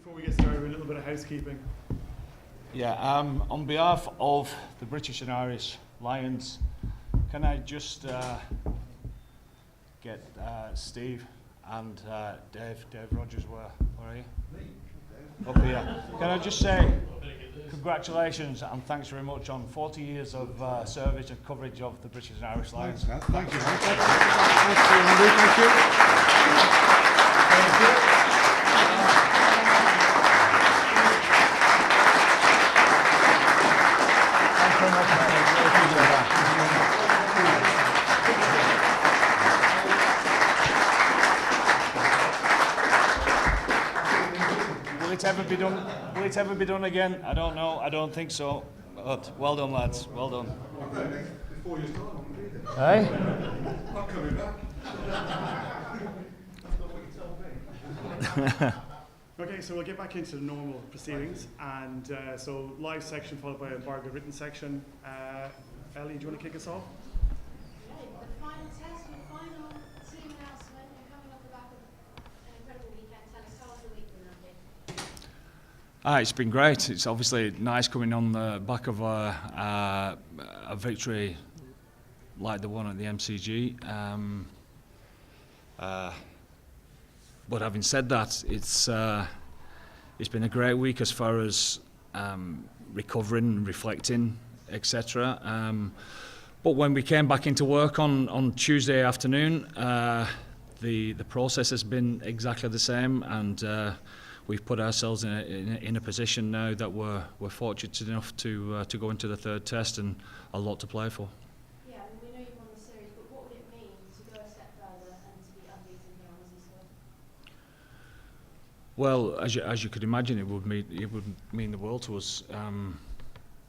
before we get started, a little bit of housekeeping. Yeah, on behalf of the British and Irish Lions, can I just get Steve and Dave Rogers, where are you? Up here. Can I just say congratulations and thanks very much on 40 years of service and coverage of the British and Irish Lions. Thank you. Thank you. Will it ever be done again? I don't know. I don't think so. But well done, lads. Well done. Before you start, I'm going to Hey? I'm coming back. That's not what you told me. Okay, so we'll get back into the normal proceedings, and so live section followed by a embargo written section. Ellie, do you want to kick us off? The final test, your final team announcement, and coming off the back of an incredible weekend. Tell us, how was the week been? It's been great. It's obviously nice coming on the back of a victory like the one at the MCG. But having said that, it's been a great week as far as recovering, reflecting, etc. But when we came back into work on Tuesday afternoon, the process has been exactly the same, and we've put ourselves in a position now that we're fortunate enough to go into the third test and a lot to play for. Yeah, I mean, we know you've won the series, but what would it mean to go a step further and to be unbeaten here on Azee Soil? Well, as you could imagine, it would mean the world to us.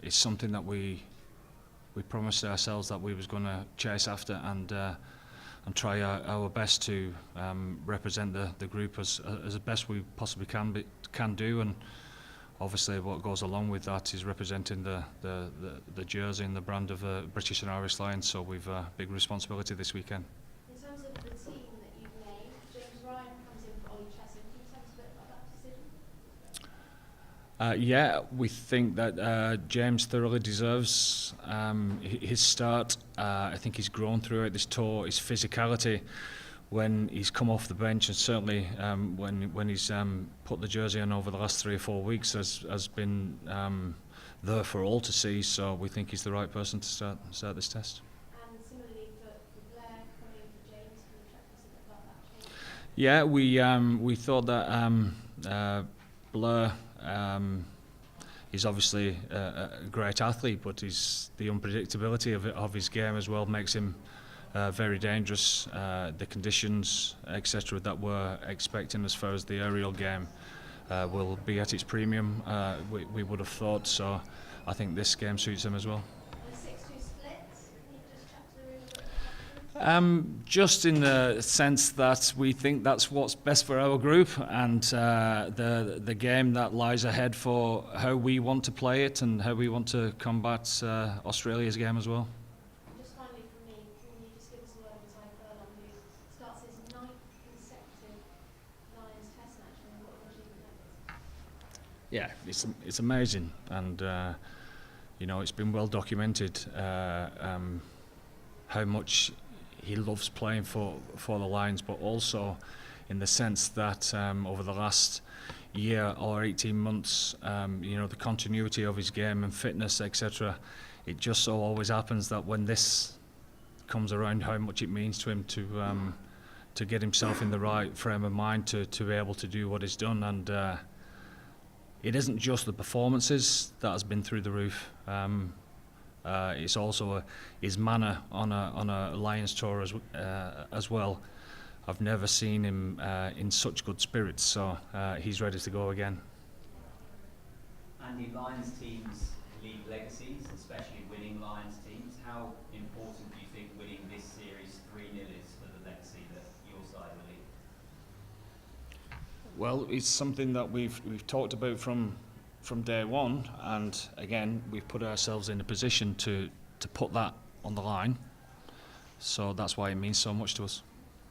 It's something that we promised ourselves that we was going to chase after and try our best to represent the group as best we possibly can do, and obviously what goes along with that is representing the jersey and the brand of the British and Irish Lions. So we've a big responsibility this weekend. In terms of the team that you've named, James Ryan comes in for Ollie Chesson. Can you tell us a bit about that decision? Yeah, we think that James thoroughly deserves his start. I think he's grown throughout this tour. His physicality when he's come off the bench, and certainly when he's put the jersey on over the last 3 or 4 weeks, has been there for all to see. So we think he's the right person to start this test. And similarly for Blair coming in for James, can you chat to us a bit about that change? Yeah, we thought that Blair is obviously a great athlete, but the unpredictability of his game as well makes him very dangerous. The conditions, etc., that we're expecting as far as the aerial game will be at its premium, we would have thought. So I think this game suits him as well. And a 6-2 split, can you just chat to the room a bit about that? Just in the sense that we think that's what's best for our group, and the game that lies ahead for how we want to play it and how we want to combat Australia's game as well. And just finally from me, can you just give us a word of Ty Furlong, who starts his 9th consecutive Lions test match, and what an achievement that is? Yeah, it's amazing, and it's been well documented how much he loves playing for the Lions, but also in the sense that over the last year or 18 months, the continuity of his game and fitness, etc. It just so always happens that when this comes around, how much it means to him to get himself in the right frame of mind to be able to do what he's done. And it isn't just the performances that has been through the roof. It's also his manner on a Lions tour as well. I've never seen him in such good spirits, so he's ready to go again. Andy, Lions teams leave legacies, especially winning Lions teams. How important do you think winning this series 3-0 is for the legacy that your side will leave? Well, it's something that we've talked about from day one, and again we've put ourselves in a position to put that on the line, so that's why it means so much to us.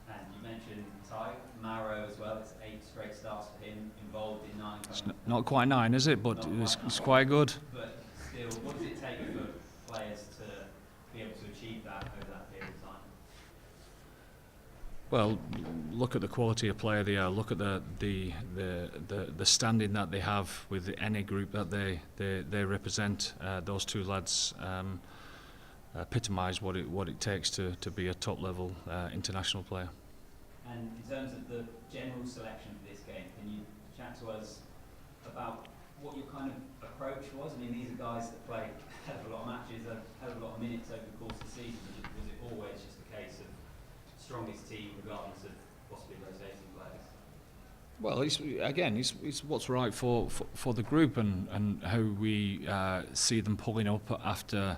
And you mentioned Ty, Marrow as well, it's 8 straight starts for him, involved in 9. It's not quite 9, is it? But it's quite good. But still, what does it take for players to be able to achieve that over that period of time? Well, look at the quality of player they are. Look at the standing that they have with any group that they represent. Those two lads epitomise what it takes to be a top level international player. And in terms of the general selection for this game, can you chat to us about what your kind of approach was? I mean, these are guys that play a hell of a lot of matches, a hell of a lot of minutes over the course of the season. Was it always just a case of strongest team regardless of possibly rotating players? Well, it's what's right for the group and how we see them pulling up after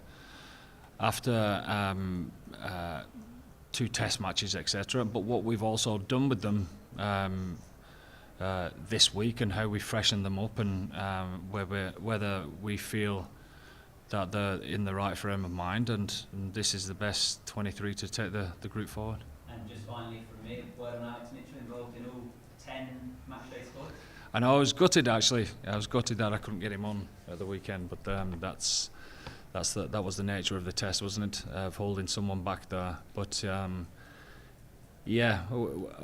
2 test matches, etc. But what we've also done with them this week and how we freshen them up and whether we feel that they're in the right frame of mind and this is the best 23 to take the group forward. And just finally from me, word on Alex Mitchell involved in all 10 matchday squads? I know, I was gutted actually. I was gutted that I couldn't get him on at the weekend, but that was the nature of the test, wasn't it? Of holding someone back there. But yeah,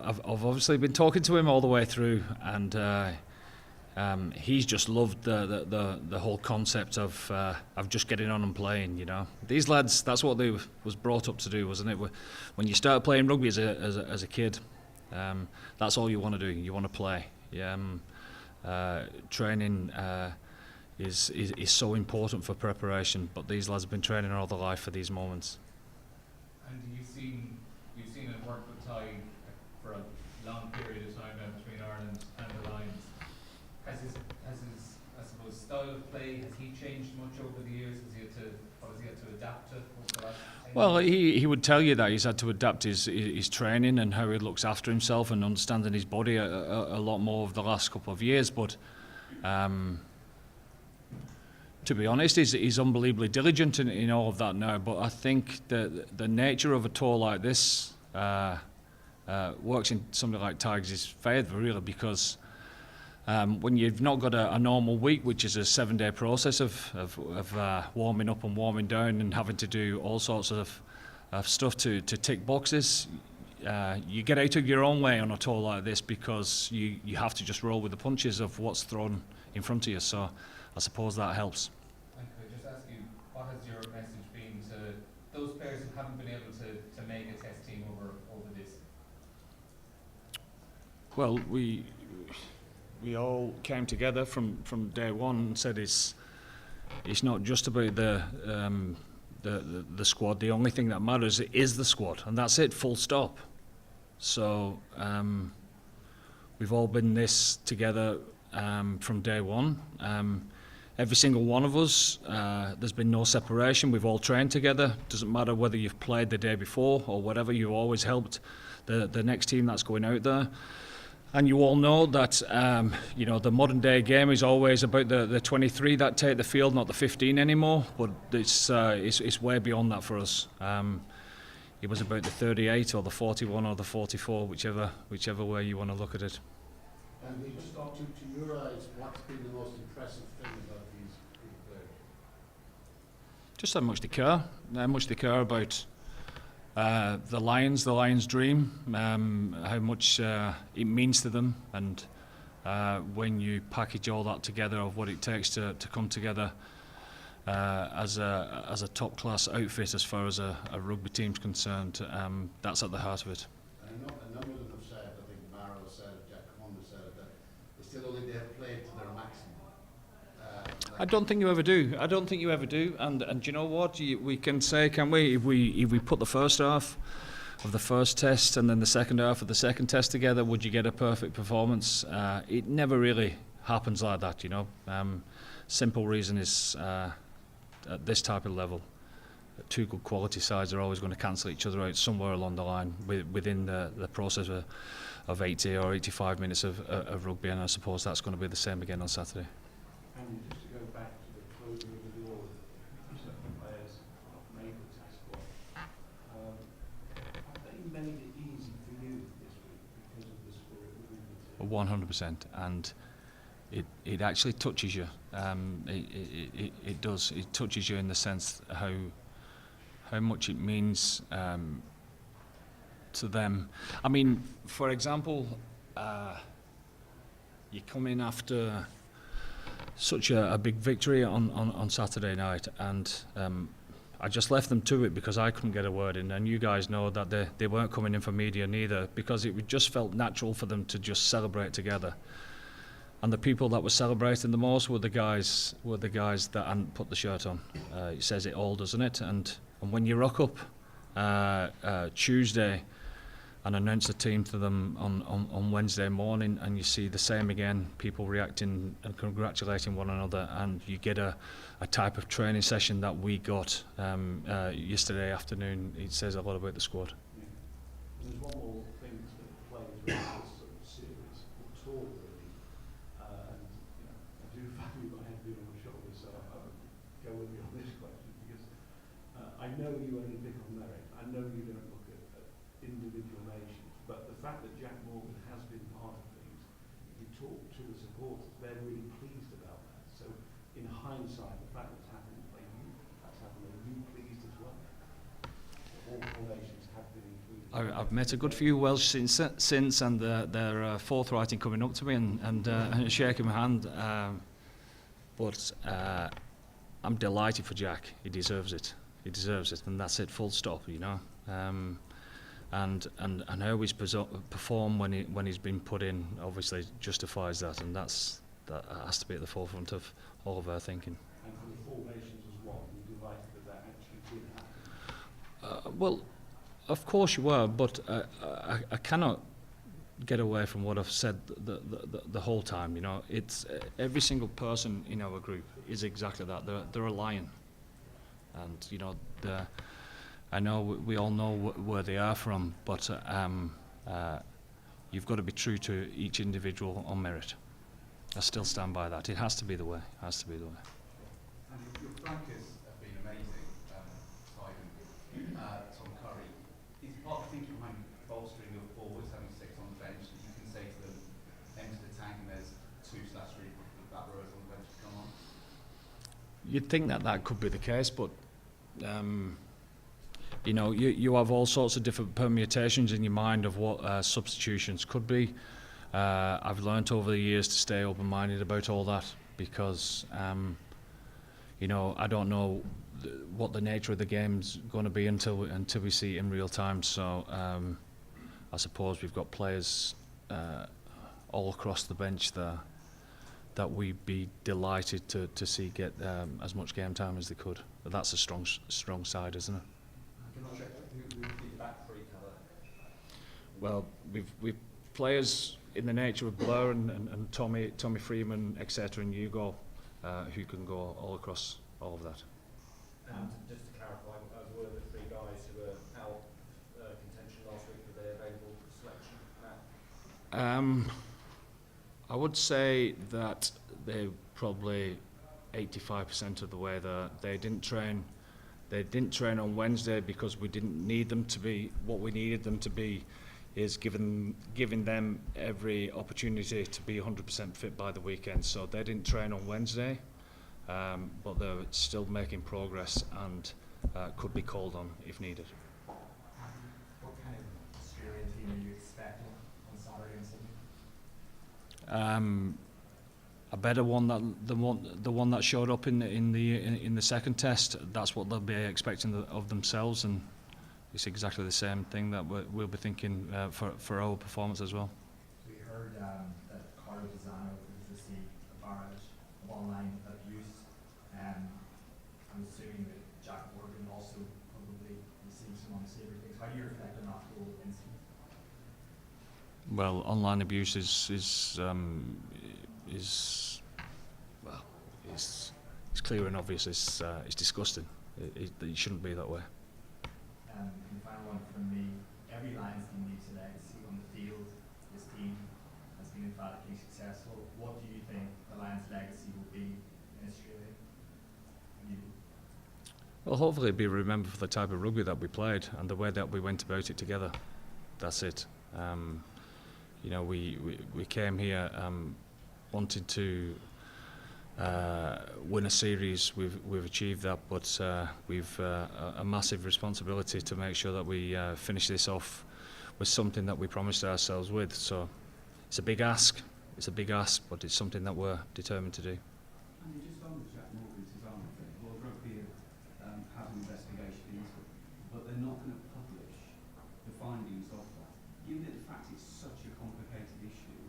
I've obviously been talking to him all the way through, and he's just loved the whole concept of just getting on and playing. You know, these lads, that's what they was brought up to do, wasn't it? When you start playing rugby as a kid, that's all you want to do. You want to play. Yeah, training is so important for preparation. But these lads have been training all their life for these moments. And you've seen it work with Ty for a long period of time now between Ireland and the Lions. Has his I suppose style of play, has he changed much over the years? Has he had to adapt to over the last 10 Well, years? he would tell you that he's had to adapt his training and how he looks after himself and understanding his body a lot more over the last couple of years. But to be honest, he's unbelievably diligent in all of that now. But I think the nature of a tour like this works in something like Tigers' favour, really, because when you've not got a normal week, which is a 7-day process of warming up and warming down and having to do all sorts of stuff to tick boxes, you get out of your own way on a tour like this because you have to just roll with the punches of what's thrown in front of you. So I suppose that helps. And could I just ask you, what has your message been to those players who haven't been able to make a test team over this? Well, we all came together from day one and said it's not just about the squad. The only thing that matters is the squad, and that's it. Full stop. So we've all been this together from day one. Every single one of us, there's been no separation. We've all trained together. Doesn't matter whether you've played the day before or whatever. You've always helped the next team that's going out there. And you all know that the modern day game is always about the 23 that take the field, not the 15 anymore. But it's way beyond that for us. It was about the 38 or the 41 or the 44, whichever way you want to look at it. And we just talked to your eyes, what's been the most impressive thing about these players? Just how much they care about the Lions' dream, how much it means to them, and when you package all that together of what it takes to come together as a top class outfit as far as a rugby team's concerned, that's at the heart of it. I know a number of them have said, I think Mara said it, Jack Common said it, that they still only they have played to their maximum. I don't think you ever do. And you know what? We can say, can we? If we put the first half of the first test and then the second half of the second test together, would you get a perfect performance? It never really happens like that, you know. Simple reason is at this type of level, 2 good quality sides are always going to cancel each other out somewhere along the line within the process of 80 or 85 minutes of rugby, and I suppose that's going to be the same again on Saturday. And just to go back to the closing of the door with certain players not made the test squad, have they made it easy for you this week because of the spirit within the team? 100%, and it actually touches you. It does. It touches you in the sense how much it means to them. I mean, for example, you come in after such a big victory on Saturday night, and I just left them to it because I couldn't get a word in, and you guys know that they weren't coming in for media neither, because it just felt natural for them to just celebrate together. And the people that were celebrating the most were the guys that hadn't put the shirt on. It says it all, doesn't it? And when you rock up Tuesday and announce the team to them on Wednesday morning, and you see the same again, people reacting and congratulating one another, and you get a type of training session that we got yesterday afternoon, it says a lot about the squad. Yeah. There's one more thing to the players around this sort of series, or talk really, and I do value my head being on my shoulders, so I would go with you on this question, because I know you only pick on merit, I know you don't look at individual nations, but the fact that Jack Morgan has been part of things, you talk to the supporters, they're really pleased about that. So in hindsight, the fact that's happened, are you pleased as well? All four nations have been included. I've met a good few Welsh since, and they're forthright in coming up to me and shaking my hand. But I'm delighted for Jack. He deserves it. He deserves it, and that's it. Full stop. You know. And how he's performed when he's been put in obviously justifies that, and that has to be at the forefront of all of our thinking. And for the four nations as well, you're delighted that actually did happen. Well, of course you were, but I cannot get away from what I've said the whole time. You know, it's every single person in our group is exactly that. They're a lion, and you know I know we all know where they are from, but you've got to be true to each individual on merit. I still stand by that. It has to be the way. It has to be the way. And your flankers have been amazing, Simon. Tom Curry. Is part of the thinking behind bolstering your forwards, having 6 on the bench, that you can say to them, enter the tank and there's 2/3 back rowers on the bench to come on? You'd think that could be the case, but you know, you have all sorts of different permutations in your mind of what substitutions could be. I've learnt over the years to stay open-minded about all that, because you know, I don't know what the nature of the game's going to be until we see it in real time. So I suppose we've got players all across the bench there that we'd be delighted to see get as much game time as they could. But that's a strong side, isn't it? Can I check who the back three cover? Well, we've players in the nature of Blair and Tommy Freeman, etc., and Hugo, who can go all across all of that. And just to clarify, were the 3 guys who were out contention last week, were they available for selection? I would say that they're probably 85% of the way there. They didn't train on Wednesday because we didn't need them to be. What we needed them to be is giving them every opportunity to be 100% fit by the weekend. So they didn't train on Wednesday, but they're still making progress and could be called on if needed. What kind of Australian team are you expecting on Saturday and Sunday? A better one the one that showed up in the second test. That's what they'll be expecting of themselves, and it's exactly the same thing that we'll be thinking for our performance as well. We heard that Carlo Pisano has received a barrage of online abuse. I'm assuming that Jack Morgan also probably received some unsavoury things. How do you reflect on that whole incident? Well, online abuse is clear and obvious. It's disgusting. It shouldn't be that way. And the final one from me, every Lions team needs a legacy on the field. This team has been emphatically successful. What do you think the Lions' legacy will be in Australia? Well, hopefully be remembered for the type of rugby that we played and the way that we went about it together. That's it. you know, we came here wanted to win a series. We've achieved that, but we've a massive responsibility to make sure that we finish this off with something that we promised ourselves with. So it's a big ask. It's a big ask, but it's something that we're determined to do. And just on the Jack Morgan's Army thing, well, Rugby have an investigation into it, but they're not going to publish the findings of that. Given the fact it's such a complicated issue,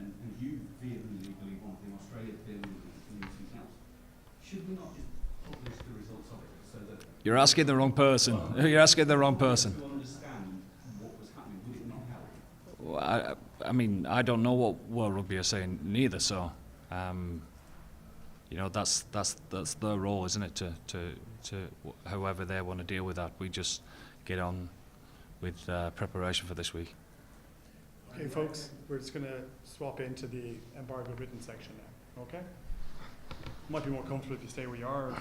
and you vehemently believe one thing, Australia vehemently believes something else, should we not just publish the results of it so that... You're asking the wrong person. You're asking the wrong person. To understand what was happening, would it not help? Well, I mean, I don't know what World Rugby are saying neither, so you know, that's their role, isn't it, to however they want to deal with that. We just get on with preparation for this week. Okay, folks, we're just going to swap into the embargo written section now, okay? Might be more comfortable if you stay where you are, or